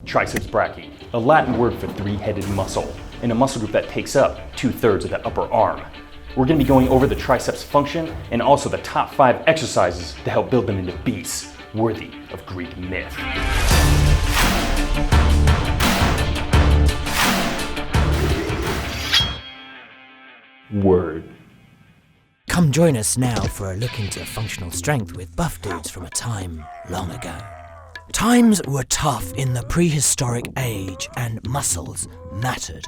Triceps brachii, a Latin word for three-headed muscle, and a muscle group that takes up 2/3 of the upper arm. We're going to be going over the triceps function and also the top 5 exercises to help build them into beasts worthy of Greek myth. Word. Come join us now for a look into functional strength with buff dudes from a time long ago. Times were tough in the prehistoric age and muscles mattered.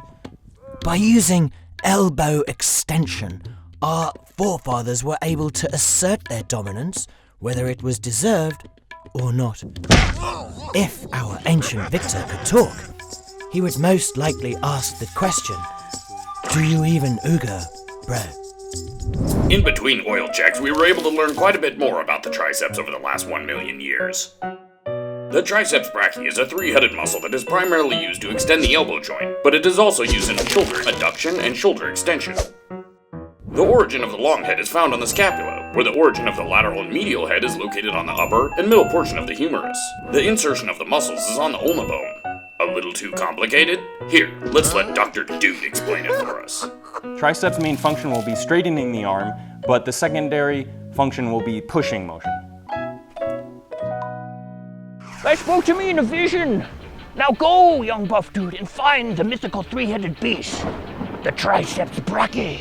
By using elbow extension, our forefathers were able to assert their dominance, whether it was deserved or not. If our ancient victor could talk, he would most likely ask the question, "Do you even ooga, bro?" In between oil checks, we were able to learn quite a bit more about the triceps over the last 1 million years. The triceps brachii is a three-headed muscle that is primarily used to extend the elbow joint, but it is also used in shoulder adduction and shoulder extension. The origin of the long head is found on the scapula, where the origin of the lateral and medial head is located on the upper and middle portion of the humerus. The insertion of the muscles is on the ulna bone. A little too complicated? Here, let's let Dr. Dude explain it for us. Triceps' main function will be straightening the arm, but the secondary function will be pushing motion. They spoke to me in a vision. Now go, young buff dude, and find the mythical three-headed beast, the Triceps brachii.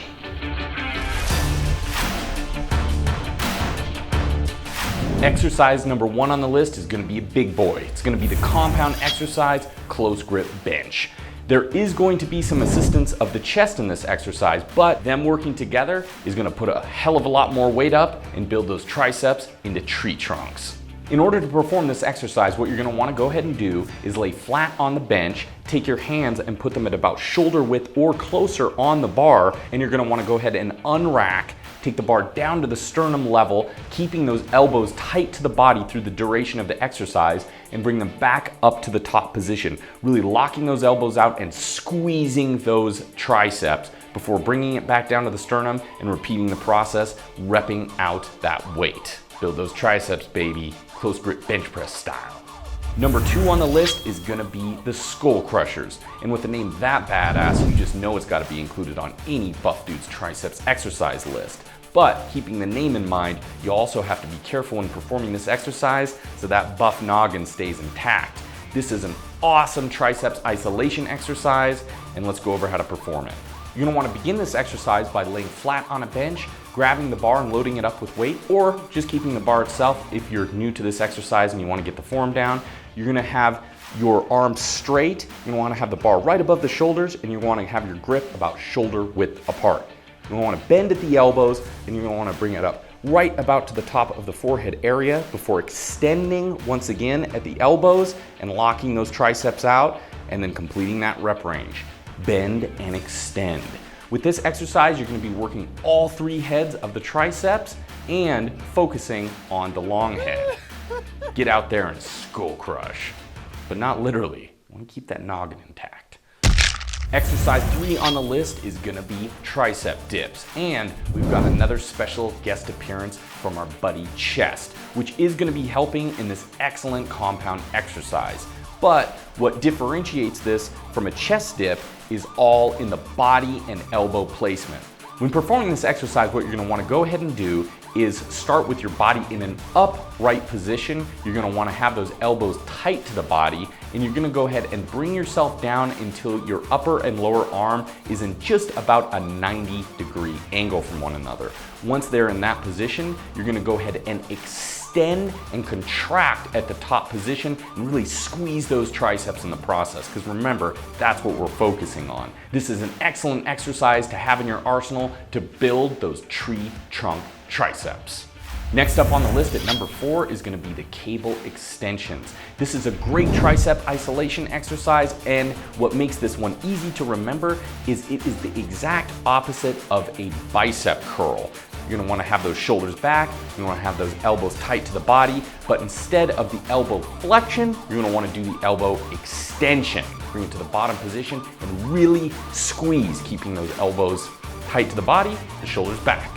Exercise number 1 on the list is going to be a big boy. It's going to be the compound exercise, close grip bench. There is going to be some assistance of the chest in this exercise, but them working together is going to put a hell of a lot more weight up and build those triceps into tree trunks. In order to perform this exercise, what you're going to want to go ahead and do is lay flat on the bench, take your hands and put them at about shoulder width or closer on the bar, and you're going to want to go ahead and unrack, take the bar down to the sternum level, keeping those elbows tight to the body through the duration of the exercise, and bring them back up to the top position, really locking those elbows out and squeezing those triceps before bringing it back down to the sternum and repeating the process, repping out that weight. Build those triceps, baby, close grip bench press style. Number 2 on the list is gonna be the Skullcrushers. And with a name that badass, you just know it's gotta be included on any buff dude's triceps exercise list. But keeping the name in mind, you also have to be careful when performing this exercise so that buff noggin stays intact. This is an awesome triceps isolation exercise, and let's go over how to perform it. You're gonna wanna begin this exercise by laying flat on a bench, grabbing the bar and loading it up with weight, or just keeping the bar itself if you're new to this exercise and you wanna get the form down. You're gonna have your arms straight, you wanna have the bar right above the shoulders, and you wanna have your grip about shoulder width apart. You're gonna wanna bend at the elbows, and you're gonna wanna bring it up right about to the top of the forehead area before extending once again at the elbows and locking those triceps out, and then completing that rep range. Bend and extend. With this exercise, you're going to be working all 3 heads of the triceps and focusing on the long head. Get out there and skull crush, but not literally. I want to keep that noggin intact. Exercise 3 on the list is going to be tricep dips, and we've got another special guest appearance from our buddy Chest, which is going to be helping in this excellent compound exercise. But what differentiates this from a chest dip is all in the body and elbow placement. When performing this exercise, what you're gonna wanna go ahead and do is start with your body in an upright position. You're gonna wanna have those elbows tight to the body, and you're gonna go ahead and bring yourself down until your upper and lower arm is in just about a 90-degree angle from one another. Once they're in that position, you're gonna go ahead and extend and contract at the top position and really squeeze those triceps in the process, because remember, that's what we're focusing on. This is an excellent exercise to have in your arsenal to build those tree trunk triceps. Next up on the list at number 4 is going to be the cable extensions. This is a great tricep isolation exercise, and what makes this one easy to remember is it is the exact opposite of a bicep curl. You're going to want to have those shoulders back, you want to have those elbows tight to the body, but instead of the elbow flexion, you're going to want to do the elbow extension. Bring it to the bottom position and really squeeze, keeping those elbows tight to the body, the shoulders back.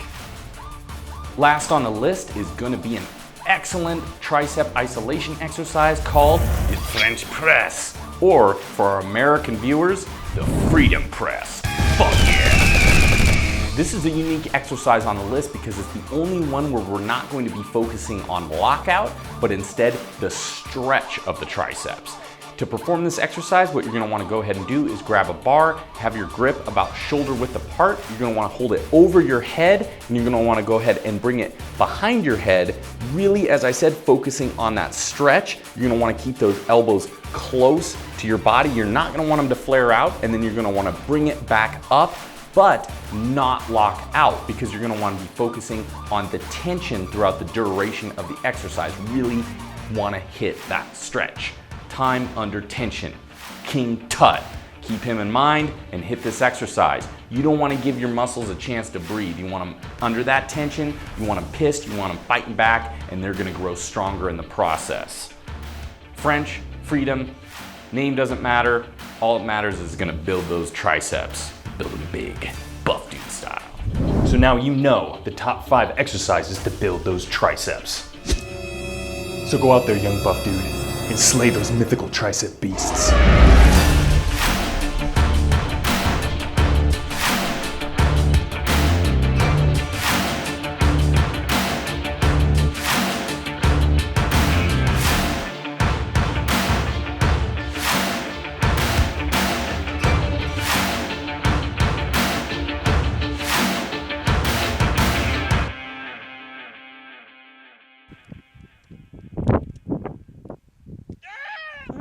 Last on the list is going to be an excellent tricep isolation exercise called the French press. or for our American viewers, the freedom press. Fuck yeah! This is a unique exercise on the list because it's the only one where we're not going to be focusing on lockout, but instead the stretch of the triceps. To perform this exercise, what you're gonna wanna go ahead and do is grab a bar, have your grip about shoulder width apart. You're gonna wanna hold it over your head, and you're gonna wanna go ahead and bring it behind your head. Really, as I said, focusing on that stretch. You're gonna wanna keep those elbows close to your body. You're not gonna want them to flare out, and then you're gonna wanna bring it back up, but not lock out, because you're gonna wanna be focusing on the tension throughout the duration of the exercise. Really wanna hit that stretch. Time under tension. King Tut. Keep him in mind and hit this exercise. You don't wanna give your muscles a chance to breathe. You want them under that tension, you want them pissed, you want them fighting back, and they're gonna grow stronger in the process. French, freedom, name doesn't matter. All that matters is gonna build those triceps. Build them big, buff dude style. So now you know the top 5 exercises to build those triceps. So go out there, young buff dude, and slay those mythical tricep beasts.